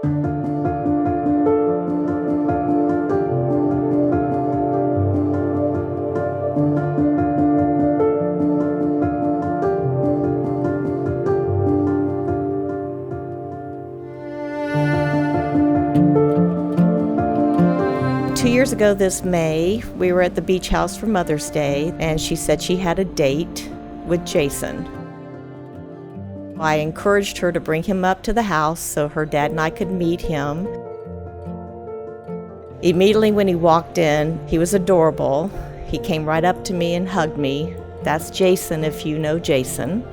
2 years ago this May, we were at the beach house for Mother's Day, and she said she had a date with Jason. I encouraged her to bring him up to the house so her dad and I could meet him. Immediately when he walked in, he was adorable. He came right up to me and hugged me. That's Jason, if you know Jason.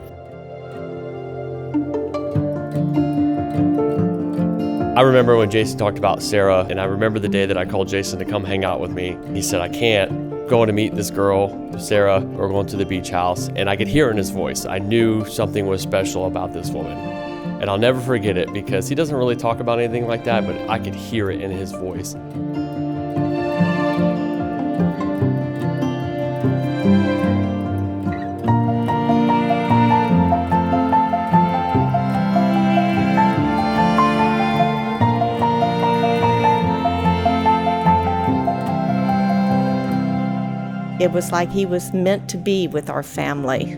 I remember when Jason talked about Sara, and I remember the day that I called Jason to come hang out with me. He said, I can't. Going to meet this girl, Sara, we're going to the beach house, and I could hear it in his voice. I knew something was special about this woman, and I'll never forget it because he doesn't really talk about anything like that, but I could hear it in his voice. It was like he was meant to be with our family.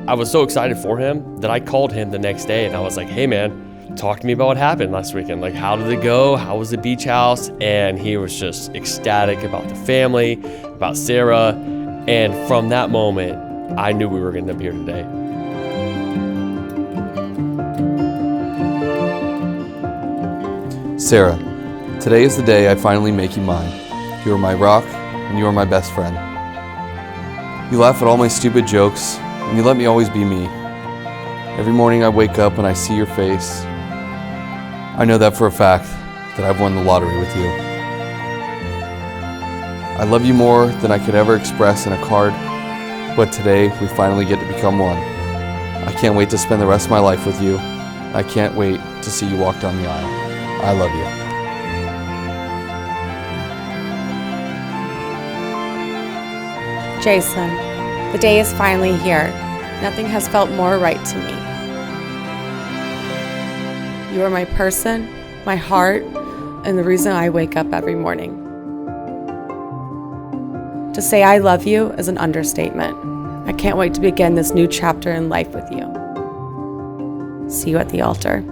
I was so excited for him that I called him the next day and I was like, hey man, talk to me about what happened last weekend. Like, how did it go? How was the beach house? And he was just ecstatic about the family, about Sara. And from that moment, I knew we were going to be here today. Sara, today is the day I finally make you mine. You are my rock, and you are my best friend. You laugh at all my stupid jokes, and you let me always be me. Every morning I wake up and I see your face. I know that for a fact, that I've won the lottery with you. I love you more than I could ever express in a card, but today we finally get to become one. I can't wait to spend the rest of my life with you. I can't wait to see you walk down the aisle. I love you. Jason, the day is finally here. Nothing has felt more right to me. You are my person, my heart, and the reason I wake up every morning. To say I love you is an understatement. I can't wait to begin this new chapter in life with you. See you at the altar.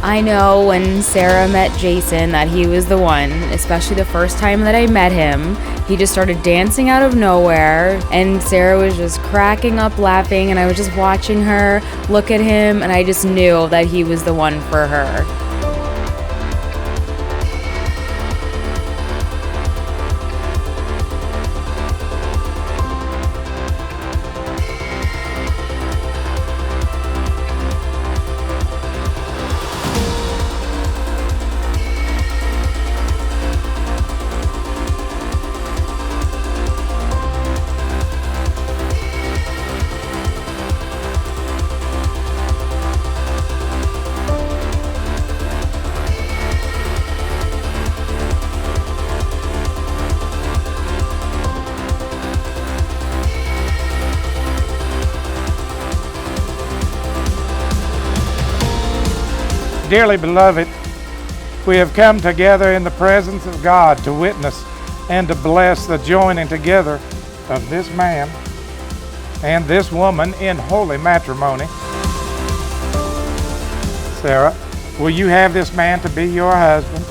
I know when Sara met Jason that he was the one, especially the first time that I met him. He just started dancing out of nowhere, and Sara was just cracking up laughing, and I was just watching her look at him, and I just knew that he was the one for her. Dearly beloved, we have come together in the presence of God to witness and to bless the joining together of this man and this woman in holy matrimony. Sara, will you have this man to be your husband,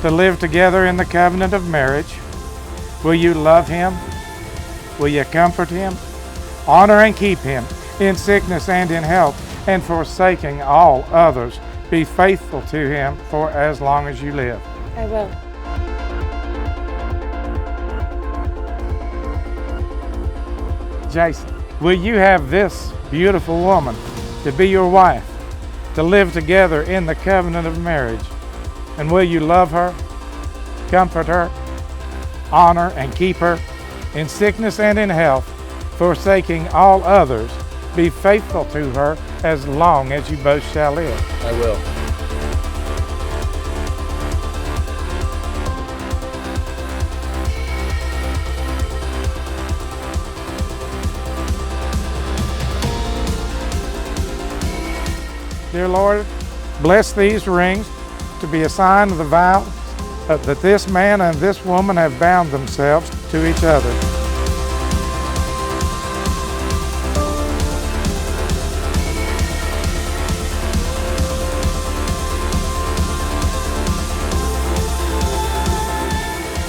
to live together in the covenant of marriage? Will you love him? Will you comfort him? Honor and keep him in sickness and in health, and forsaking all others, be faithful to him for as long as you live. I will. Jason, will you have this beautiful woman to be your wife, to live together in the covenant of marriage? And will you love her, comfort her, honor and keep her in sickness and in health, forsaking all others? Be faithful to her as long as you both shall live. I will. Dear Lord, bless these rings to be a sign of the vows that this man and this woman have bound themselves to each other.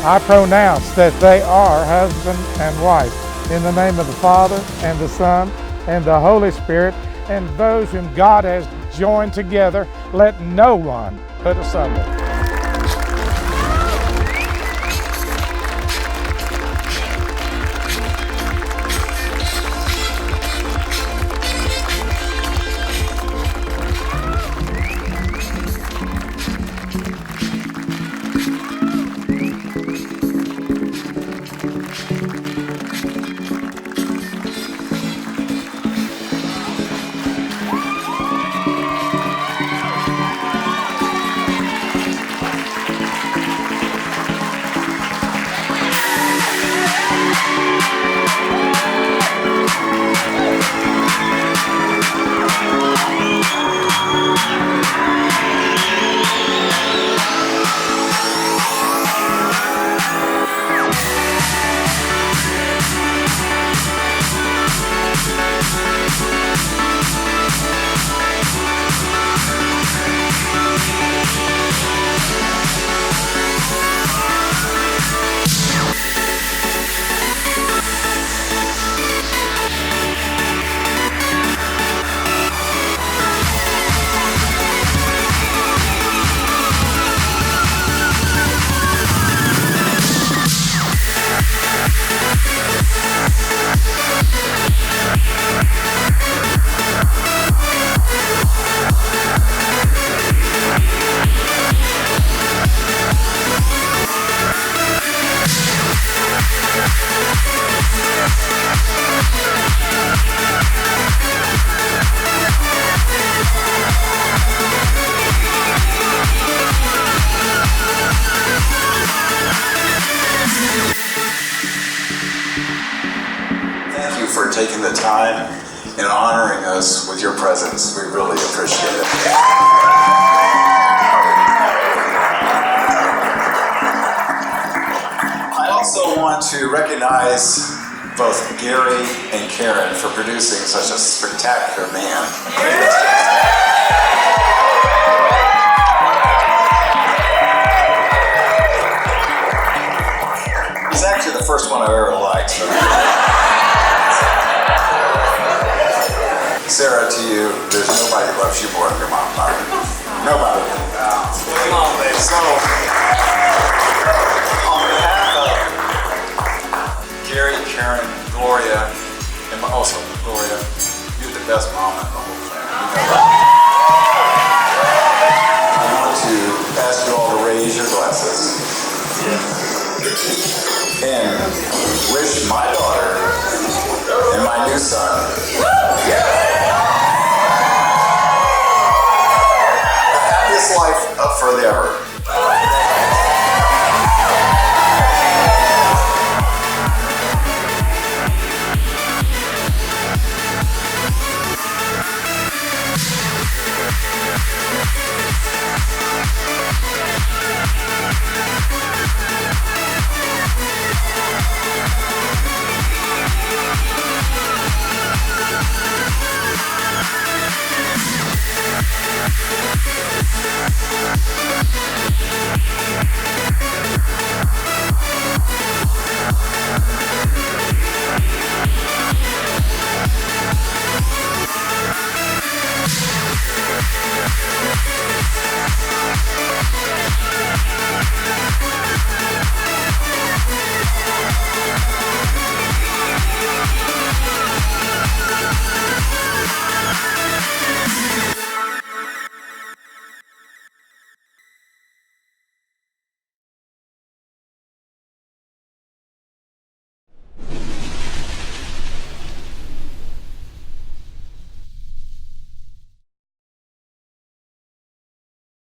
I pronounce that they are husband and wife in the name of the Father and the Son and the Holy Spirit, and those whom God has joined together, let no one put asunder. For taking the time and honoring us with your presence. We really appreciate it. I also want to recognize both Gary and Karen for producing such a spectacular man. He's actually the first one I've ever liked. So. Sara, to you, there's nobody who loves you more than your mom, Mara. Nobody. Come on, baby. So, on behalf of Gary, Karen, Gloria, and also Gloria, you're the best mom in the whole family. I want to ask you all to raise your glasses and wish my daughter and my new son